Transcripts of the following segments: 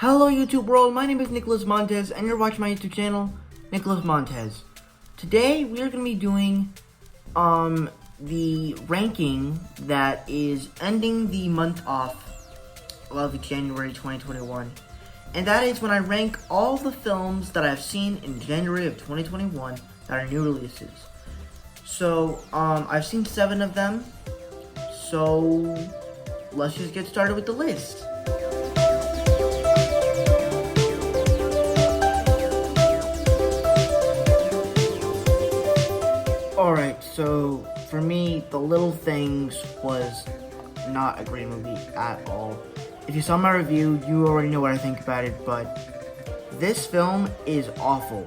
Hello YouTube world, my name is Nicholas Montez and you're watching my YouTube channel, Nicholas Montez. Today we are going to be doing the ranking that is ending the month off of January 2021. And that is when I rank all the films that I've seen in January of 2021 that are new releases. So, I've seen 7 of them. So, let's just get started with the list. Alright, so for me, The Little Things was not a great movie at all. If you saw my review, you already know what I think about it, but this film is awful.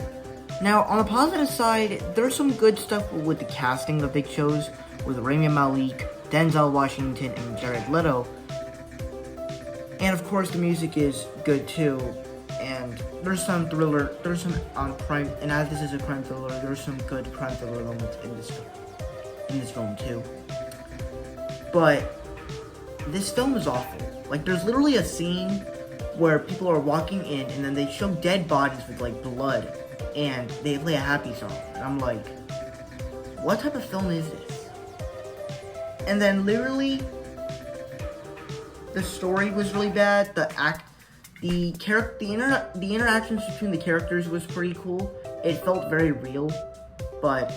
Now, on the positive side, there's some good stuff with the casting that they chose, with Rami Malek, Denzel Washington, and Jared Leto. And of course, the music is good too. And there's some thriller, there's some crime, and as this is a crime thriller, there's some good crime thriller elements in this film too. But this film is awful. Like, there's literally a scene where people are walking in, and then they show dead bodies with like blood, and they play a happy song. And I'm like, what type of film is this? And then literally, the story was really bad. The interactions between the characters was pretty cool. It felt very real, but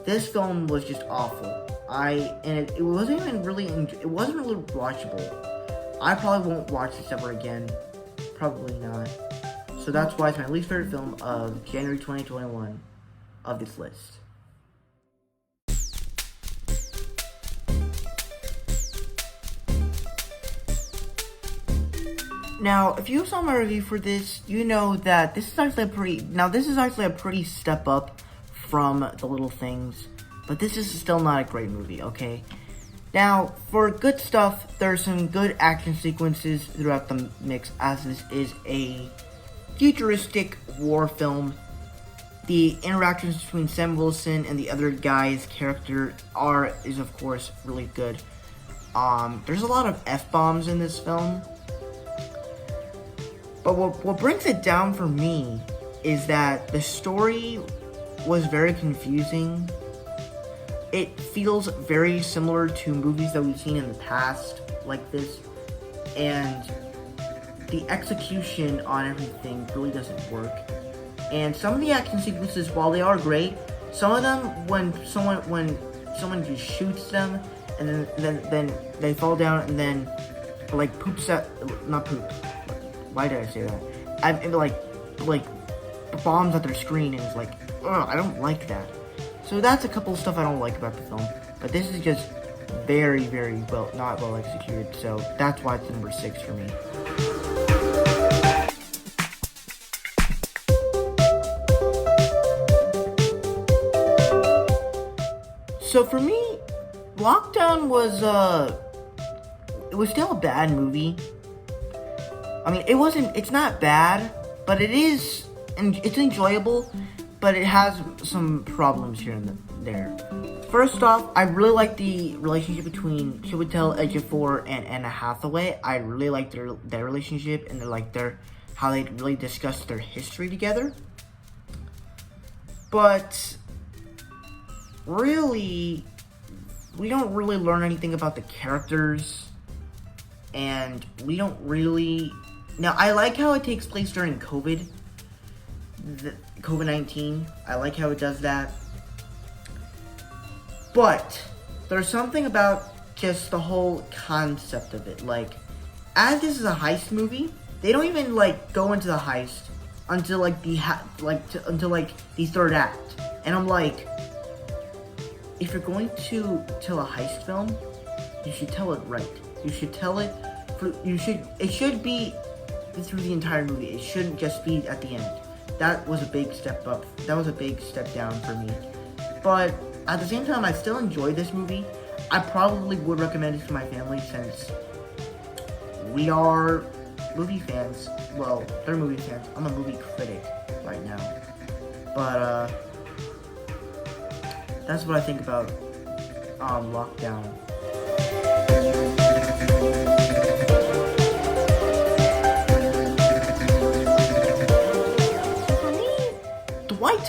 this film was just awful. It wasn't even really watchable. I probably won't watch this ever again. Probably not. So that's why it's my least favorite film of January 2021 of this list. Now, if you saw my review for this, you know that this is actually a pretty step up from The Little Things, but this is still not a great movie, okay? Now, for good stuff, there's some good action sequences throughout the mix, as this is a futuristic war film. The interactions between Sam Wilson and the other guy's character is of course really good. There's a lot of F-bombs in this film. But what brings it down for me is that the story was very confusing. It feels very similar to movies that we've seen in the past like this. And the execution on everything really doesn't work. And some of the action sequences, while they are great, some of them when someone just shoots them and then they fall down and then like not poop. Why did I say that? I like bombs at their screen, and it's like, ugh, I don't like that. So that's a couple of stuff I don't like about the film. But this is just very, very not well executed. So that's why it's number 6 for me. So for me, Lockdown was it was still a bad movie. I mean, it's not bad, but it's enjoyable, but it has some problems here and there. First off, I really like the relationship between Chiwetel Ejiofor and Anna Hathaway. I really like their relationship, and how they really discuss their history together. But really, we don't really learn anything about the characters, and we don't really... Now, I like how it takes place during COVID-19. I like how it does that. But there's something about just the whole concept of it. Like, as this is a heist movie, they don't even go into the heist until the third act. And I'm like, if you're going to tell a heist film, you should tell it right. You should tell it. It should be through the entire movie. It shouldn't just be at the end. That was a big step up. That was a big step down for me. But at the same time, I still enjoyed this movie. I probably would recommend it to my family since we are movie fans. Well, they're movie fans. I'm a movie critic right now. But that's what I think about Lockdown.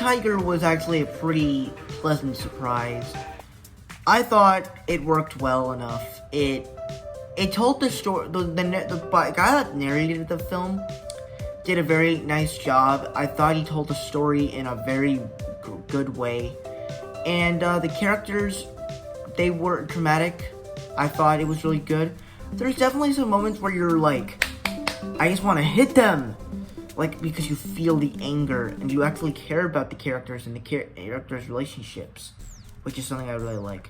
tiger was actually a pretty pleasant surprise. I thought it worked well enough. It told the story. The guy that narrated the film did a very nice job. I thought he told the story in a very good way. And the characters, they were dramatic. I thought it was really good. There's definitely some moments where you're like, I just want to hit them. Like, because you feel the anger and you actually care about the characters and the characters' relationships, which is something I really like.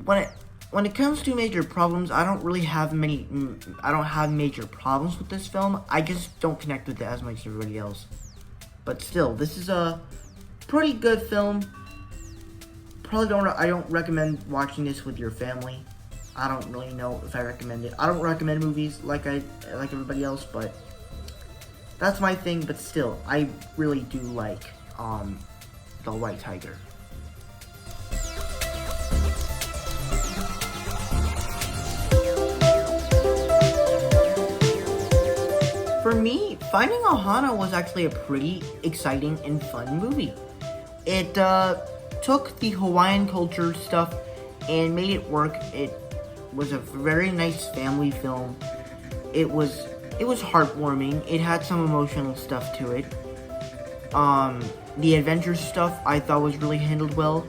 When it comes to major problems, I don't have major problems with this film. I just don't connect with it as much as everybody else. But still, this is a pretty good film. I don't recommend watching this with your family. I don't really know if I recommend it. I don't recommend movies like everybody else, but that's my thing. But still, I really do like The White Tiger. For me, Finding Ohana was actually a pretty exciting and fun movie. It took the Hawaiian culture stuff and made it work. It was a very nice family film. It was heartwarming. It had some emotional stuff to it. The adventure stuff I thought was really handled well.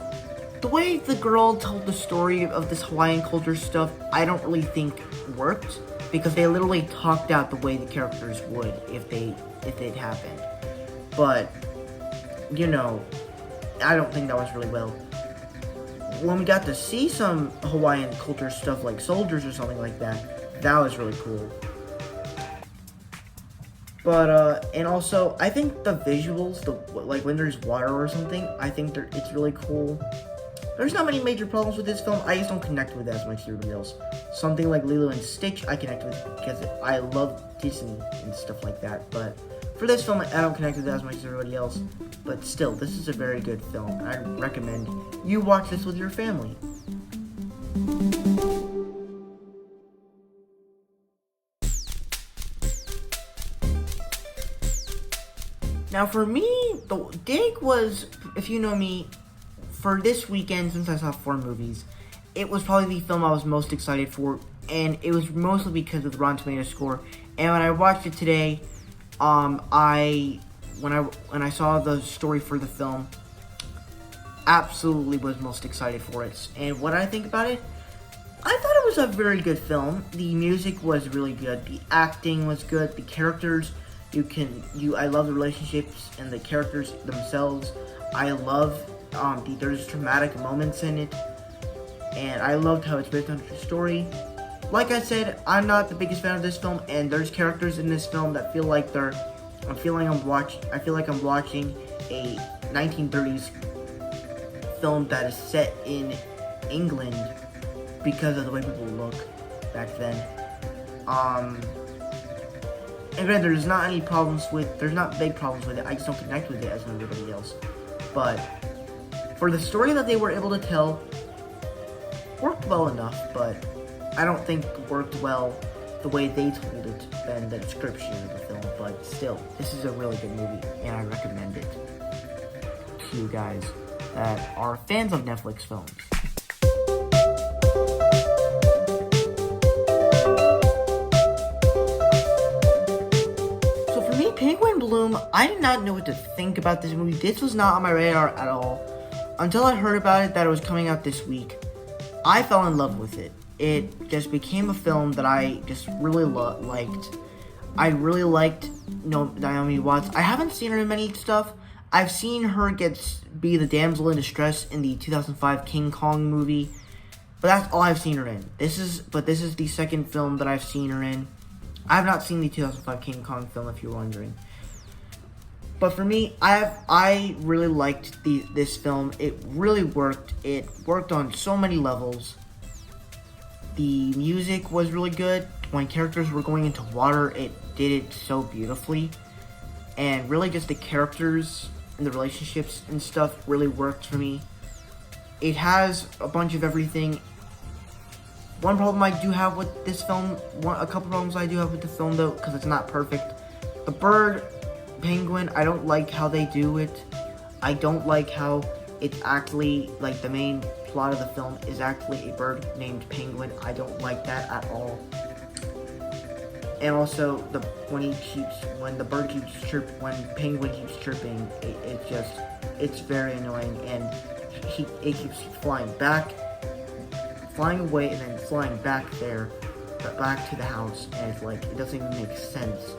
The way the girl told the story of this Hawaiian culture stuff, I don't really think worked, because they literally talked out the way the characters would if it happened. But, you know, I don't think that was really well. When we got to see some Hawaiian culture stuff like soldiers or something like that, that was really cool. But, and also, I think the visuals, like when there's water or something, I think it's really cool. There's not many major problems with this film. I just don't connect with it as much as everybody else. Something like Lilo and Stitch, I connect with because I love Disney and stuff like that. But for this film, I don't connect with it as much as everybody else. But still, this is a very good film. I recommend you watch this with your family. Now for me, the dig was, if you know me, for this weekend, since I saw 4 movies, it was probably the film I was most excited for, and it was mostly because of the Rotten Tomatoes score. And when I watched it today, when I saw the story for the film, absolutely was most excited for it. And what I think about it, I thought it was a very good film. The music was really good, the acting was good, the characters, I love the relationships and the characters themselves. I love there's dramatic moments in it, and I loved how it's based on a true story. Like I said, I'm not the biggest fan of this film, and there's characters in this film that feel like I feel like I'm watching a 1930s film that is set in England because of the way people look back then. And granted, there's not big problems with it. I just don't connect with it as everybody else. But for the story that they were able to tell, worked well enough, but I don't think worked well the way they told it than the description of the film. But still, this is a really good movie, and I recommend it to you guys that are fans of Netflix films. So for me, Penguin Bloom, I did not know what to think about this movie. This was not on my radar at all. Until I heard about it, that it was coming out this week, I fell in love with it. It just became a film that I just really liked. I really liked Naomi Watts. I haven't seen her in many stuff. I've seen her be the damsel in distress in the 2005 King Kong movie, but that's all I've seen her in. This is the second film that I've seen her in. I have not seen the 2005 King Kong film, if you're wondering. But for me, I really liked this film. It really worked. It worked on so many levels. The music was really good. When characters were going into water, it did it so beautifully. And really just the characters and the relationships and stuff really worked for me. It has a bunch of everything. One problem I do have with this film, a couple problems I do have with the film though, because it's not perfect. The bird penguin, I don't like how they do it. I don't like how it's actually, like, the main plot of the film is actually a bird named Penguin. I don't like that at all. And also, when Penguin keeps chirping, it's very annoying, and it keeps flying away, and then flying back there, but back to the house, and it's like, it doesn't even make sense.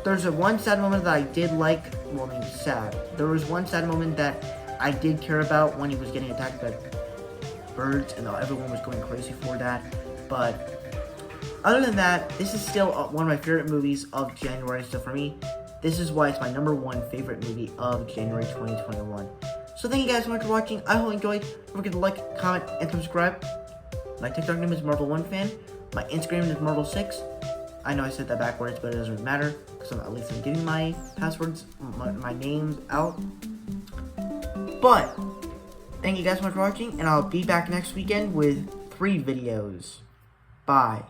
There's one sad moment that I did like. Well, I mean, sad. There was one sad moment that I did care about when he was getting attacked by birds, and everyone was going crazy for that. But other than that, this is still one of my favorite movies of January. So for me, this is why it's my #1 favorite movie of January 2021. So thank you guys so much for watching. I hope you enjoyed. Don't forget to like, comment, and subscribe. My TikTok name is Marvel1Fan. My Instagram is Marvel6. I know I said that backwards, but it doesn't matter, because at least I'm getting my passwords, my names out. But thank you guys so much for watching, and I'll be back next weekend with 3 videos. Bye.